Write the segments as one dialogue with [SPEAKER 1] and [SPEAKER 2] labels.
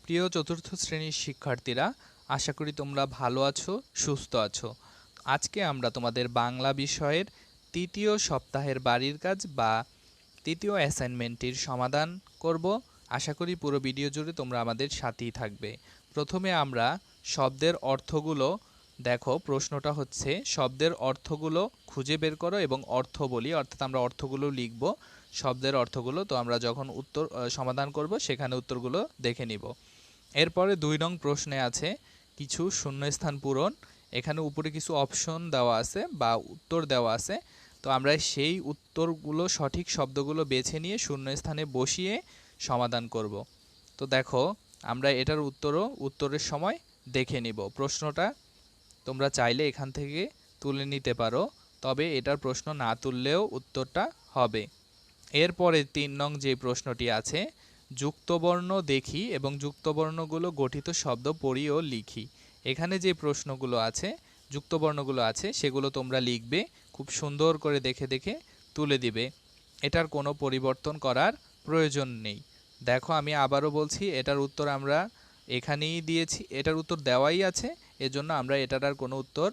[SPEAKER 1] প্রিয় চতুর্থ শ্রেণীর শিক্ষার্থীরা, আশা করি তোমরা ভালো আছো, সুস্থ আছো। আজকে আমরা তোমাদের বাংলা বিষয়ের তৃতীয় সপ্তাহের বাড়ির কাজ বা তৃতীয় অ্যাসাইনমেন্টটির সমাধান করব। আশা করি পুরো ভিডিও জুড়ে তোমরা আমাদের সাথেই থাকবে। প্রথমে আমরা শব্দের অর্থগুলো দেখো। প্রশ্নটা হচ্ছে শব্দের অর্থগুলো খুঁজে বের করো এবং অর্থ বলি, অর্থাৎ আমরা অর্থগুলো লিখব শব্দের অর্থগুলো। তো আমরা যখন উত্তর সমাধান করব সেখানে উত্তরগুলো দেখে নিব। এরপরে 2 নং প্রশ্নে আছে কিছু শূন্যস্থান পূরণ। এখানে উপরে কিছু অপশন দেওয়া আছে বা উত্তর দেওয়া আছে। তো আমরা সেই উত্তরগুলো সঠিক শব্দগুলো বেছে নিয়ে শূন্যস্থানে বসিয়ে সমাধান করব। তো দেখো, আমরা এটার উত্তরের সময় দেখে নিব। প্রশ্নটা তোমরা চাইলে এখান থেকে তুলে নিতে পারো, তবে এটার প্রশ্ন না তুললেও উত্তরটা হবে। এরপরে 3 নং যে প্রশ্নটি আছে, যুক্তবর্ণ দেখি এবং যুক্তবর্ণগুলো গঠিত শব্দ পড়ি ও লিখি। এখানে যে প্রশ্নগুলো আছে, যুক্তবর্ণগুলো আছে, সেগুলো তোমরা লিখবে, খুব সুন্দর করে দেখে দেখে তুলে দিবে। এটার কোনো পরিবর্তন করার প্রয়োজন নেই। দেখো, আমি আবারও বলছি, এটার উত্তর আমরা এখানেই দিয়েছি, এটার উত্তর দেওয়াই আছে, এজন্য আমরা এটার আর কোনো উত্তর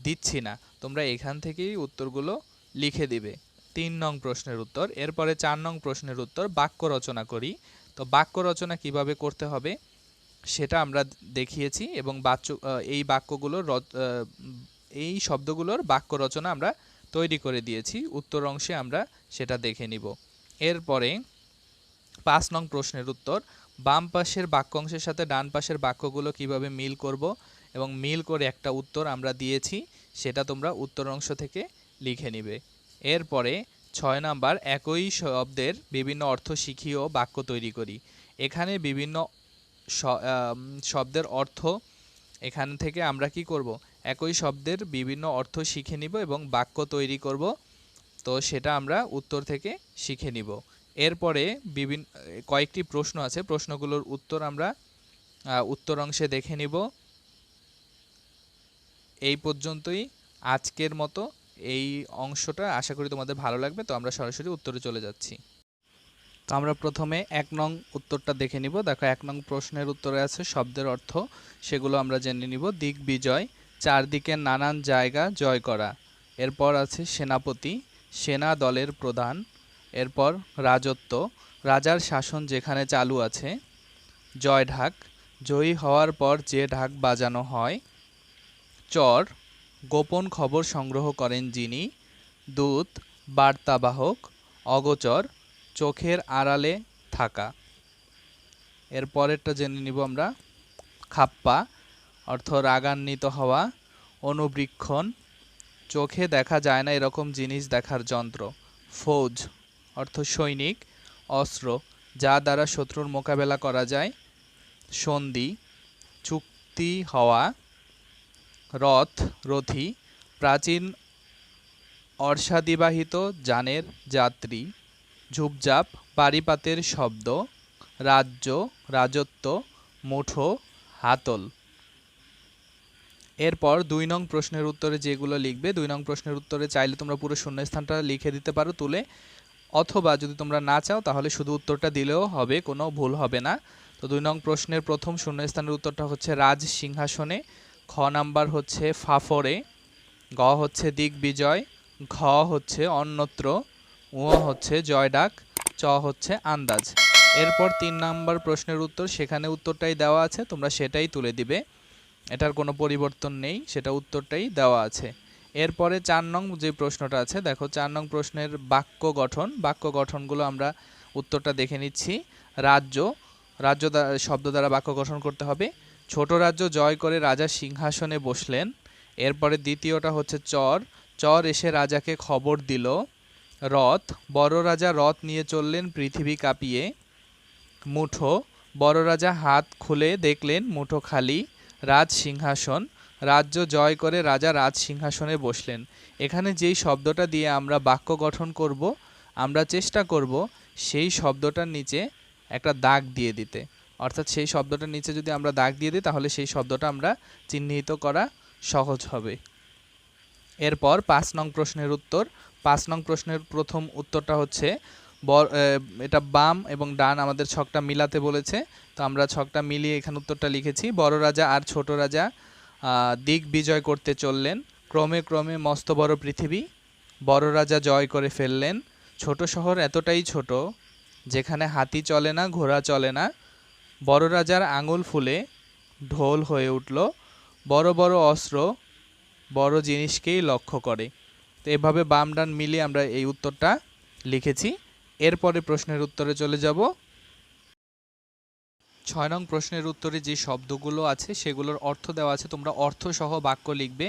[SPEAKER 1] দিচ্ছি না। তোমরা এখান থেকেই উত্তরগুলো লিখে দিবে। 3 নং প্রশ্নের উত্তর। এরপরে 4 নং প্রশ্নের উত্তর, বাক্য রচনা করি। তো বাক্য রচনা কিভাবে করতে হবে সেটা আমরা দেখিয়েছি এবং এই বাক্যগুলোর এই শব্দগুলোর বাক্য রচনা আমরা তৈরি করে দিয়েছি। উত্তর অংশে আমরা সেটা দেখে নিব। এরপরে 5 নং প্রশ্নের উত্তর, বাম পাশের বাক্য অংশের সাথে ডান পাশের বাক্যগুলো কিভাবে মিল করব এবং মিল করে একটা উত্তর আমরা দিয়েছি, সেটা তোমরা উত্তর অংশ থেকে লিখে নিবে। এরপরে 6 নাম্বার, একই শব্দের বিভিন্ন অর্থ শিখি ও বাক্য তৈরি করি। এখানে বিভিন্ন শব্দের অর্থ, এখান থেকে আমরা কি করব, একই শব্দের বিভিন্ন অর্থ শিখে নিব এবং বাক্য তৈরি করব। তো সেটা আমরা উত্তর থেকে শিখে নিব। এরপরে কয়েকটি প্রশ্ন আছে, প্রশ্নগুলোর উত্তর আমরা উত্তর অংশে দেখে নিব। এই পর্যন্তই আজকের মতো এই অংশটা। আশা করি তোমাদের ভালো লাগবে। তো আমরা সরাসরি উত্তরে চলে যাচ্ছি। তো আমরা প্রথমে 1 নং উত্তরটা দেখে নিব। দেখো, 1 নং প্রশ্নের উত্তরে আছে শব্দের অর্থ, সেগুলো আমরা জেনে নিব। দিগ্বিজয়, চারদিকে নানান জায়গা জয় করা। এরপর আছে সেনাপতি, সেনা দলের প্রধান। এরপর রাজত্ব, রাজার শাসন যেখানে চালু আছে। জয় ঢাক, জয়ী হওয়ার পর যে ঢাক বাজানো হয়। চর, গোপন খবর সংগ্রহ করেন যিনি। দূত, বার্তাবাহক। অগোচর, চোখের আড়ালে থাকা। এর পরেরটা জেনে নিব আমরা। খাপ্পা, অর্থ রাগান্বিত হওয়া। অনুবৃক্ষণ, চোখে দেখা যায় না এরকম জিনিস দেখার যন্ত্র। ফৌজ, অর্থ সৈনিক, অস্ত্র, যা দ্বারা শত্রুর মোকাবেলা করা যায়। সন্ধি, চুক্তি হওয়া। রথ, রথী, প্রাচীন অর্শাদিবাহিত যানের যাত্রী। ঝুপঝাপ, পারিপাতের শব্দ। রাজ্য, রাজত্ব। মুঠো, হাতল। এরপর 2 নং প্রশ্নের উত্তরে যেগুলো লিখবে, 2 নং প্রশ্নের উত্তরে চাইলে তোমরা পুরো শূন্যস্থানটা লিখে দিতে পারো তুলে, অথবা যদি তোমরা না চাও তাহলে শুধু উত্তরটা দিলেও হবে, কোনো ভুল হবে না। তো 2 নং প্রশ্নের প্রথম শূন্যস্থানের উত্তরটা হচ্ছে রাজ সিংহাসনে। খ নাম্বার হচ্ছে ফাফরে। গ হচ্ছে দিগ্বিজয়। ঘ হচ্ছে অন্যত্র। উ হচ্ছে জয়ডাক। চ হচ্ছে আন্দাজ। এরপর 3 নাম্বার প্রশ্নের উত্তর, সেখানে উত্তরটাই দেওয়া আছে, তোমরা সেটাই তুলে দিবে, এটার কোনো পরিবর্তন নেই, সেটা উত্তরটাই দেওয়া আছে। এরপরে 4 নং যে প্রশ্নটা আছে, দেখো 4 নং প্রশ্নের বাক্য গঠন, বাক্য গঠনগুলো আমরা উত্তরটা দেখে নিচ্ছি। রাজ্য, রাজ্য শব্দ দ্বারা বাক্য গঠন করতে হবে। ছোট রাজ্য জয় করে রাজা সিংহাসনে বসলেন। এরপরে দ্বিতীয়টা হচ্ছে চর, চর এসে রাজাকে খবর দিল। রথ, বড় রাজা রথ নিয়ে চললেন পৃথিবী কাঁপিয়ে। মুঠো, বড় রাজা হাত খুলে দেখলেন মুঠো খালি। রাজ সিংহাসন, রাজ্য জয় করে রাজা রাজ সিংহাসনে বসলেন। এখানে যেই শব্দটা দিয়ে আমরা বাক্য গঠন করব, আমরা চেষ্টা করব সেই শব্দটার নিচে একটা দাগ দিয়ে দিতে, অর্থাৎ সেই শব্দটার নিচে যদি আমরা দাগ দিয়ে দিই তাহলে সেই শব্দটা আমরা চিহ্নিত করা সহজ হবে। এরপর 5 নং প্রশ্নের উত্তর, 5 নং প্রশ্নের প্রথম উত্তরটা হচ্ছে এটা বাম এবং ডান আমাদের ছকটা মিলাতে বলেছে, তো আমরা ছকটা মিলিয়ে এখানে উত্তরটা লিখেছি। বড় রাজা আর ছোট রাজা দিক বিজয় করতে চললেন, ক্রমে ক্রমে মস্ত বড় পৃথিবী বড় রাজা জয় করে ফেললেন। ছোট শহর এতটাই ছোট যেখানে হাতি চলে না, ঘোড়া চলে না। বড় রাজার আঙুল ফুলে ঢোল হয়ে উঠল, বড় বড় অস্ত্র বড় জিনিসকেই লক্ষ্য করে। তো এভাবে বাম ডান মিলিয়ে আমরা এই উত্তরটা লিখেছি। এরপরে প্রশ্নের উত্তরে চলে যাব। ৬ নং প্রশ্নের উত্তরে যে শব্দগুলো আছে সেগুলোর অর্থ দেওয়া আছে, তোমরা অর্থসহ বাক্য লিখবে।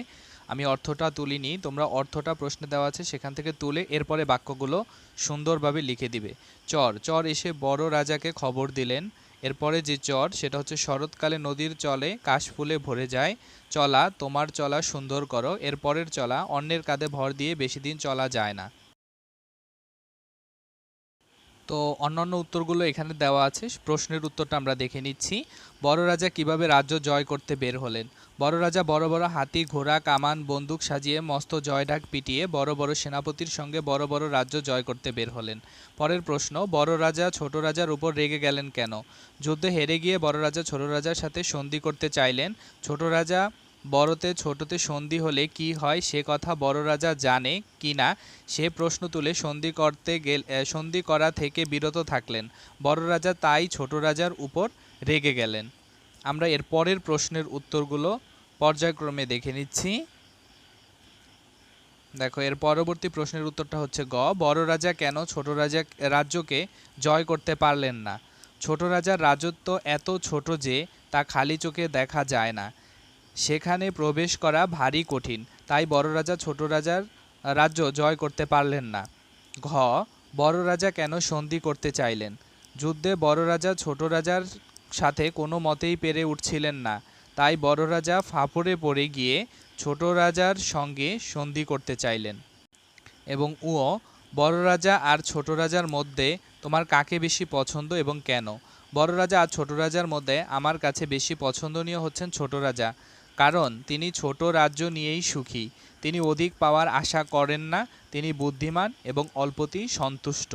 [SPEAKER 1] আমি অর্থটা তুলিনি, তোমরা অর্থটা প্রশ্নে দেওয়া আছে সেখান থেকে তুলে এরপরে বাক্যগুলো সুন্দরভাবে লিখে দিবে। চর, চর এসে বড় রাজাকে খবর দিলেন। এরপরে যে চর সেটা হচ্ছে শরৎকালে নদীর চলে কাশফুলে ভরে যায়, চলা তোমার চলা সুন্দর করো। এরপরের চলা অন্যের কাঁধে ভর দিয়ে বেশি দিন চলা যায় না। তো অন্যান্য উত্তরগুলো এখানে দেওয়া আছে, প্রশ্নের উত্তরটা আমরা দেখে নিচ্ছি। বড় রাজা কিভাবে রাজ্য জয় করতে বের হলেন? বড় রাজা বড় বড় হাতি ঘোড়া কামান বন্দুক সাজিয়ে মস্ত জয়ঢাক পিটিয়ে বড় বড় সেনাপতির সঙ্গে বড় বড় রাজ্য জয় করতে বের হলেন। পরের প্রশ্ন, বড় রাজা ছোট রাজার উপর রেগে গেলেন কেন? যুদ্ধে হেরে গিয়ে বড় রাজা ছোট রাজার সাথে সন্ধি করতে চাইলেন। ছোট রাজা বড়তে ছোটতে সন্ধি হলে কি হয় সে কথা বড় রাজা জানে কি না সে প্রশ্ন তুলে সন্ধি করা থেকে বিরত থাকলেন। বড় রাজা তাই ছোট রাজার উপর রেগে গেলেন। আমরা এর পরের প্রশ্নের উত্তরগুলো পর্যায়ক্রমে দেখে নিচ্ছি। দেখো, এর পরবর্তী প্রশ্নের উত্তরটা হচ্ছে গ, বড় রাজা কেন ছোট রাজ্যকে জয় করতে পারলেন না? ছোট রাজার রাজত্ব এত ছোট যে তা খালি চোখে দেখা যায় না, সেখানে প্রবেশ করা ভারী কঠিন, তাই বড় রাজা ছোট রাজার রাজ্য জয় করতে পারলেন না। ঘ, বড় রাজা কেন সন্ধি করতে চাইলেন? যুদ্ধে বড় রাজা ছোট রাজার সাথে কোনো মতেই পেরে উঠছিলেন না, তাই বড় রাজা ফাঁপড়ে পড়ে গিয়ে ছোট রাজার সঙ্গে সন্ধি করতে চাইলেন। এবং উ, বড় রাজা আর ছোট রাজার মধ্যে তোমার কাকে বেশি পছন্দ এবং কেন? বড় রাজা আর ছোট রাজার মধ্যে আমার কাছে বেশি পছন্দনীয় হচ্ছেন ছোট রাজা, কারণ তিনি ছোট রাজ্য নিয়েই সুখী। তিনি অধিক পাওয়ার আশা করেন না, তিনি বুদ্ধিমান এবং অল্পতেই সন্তুষ্ট।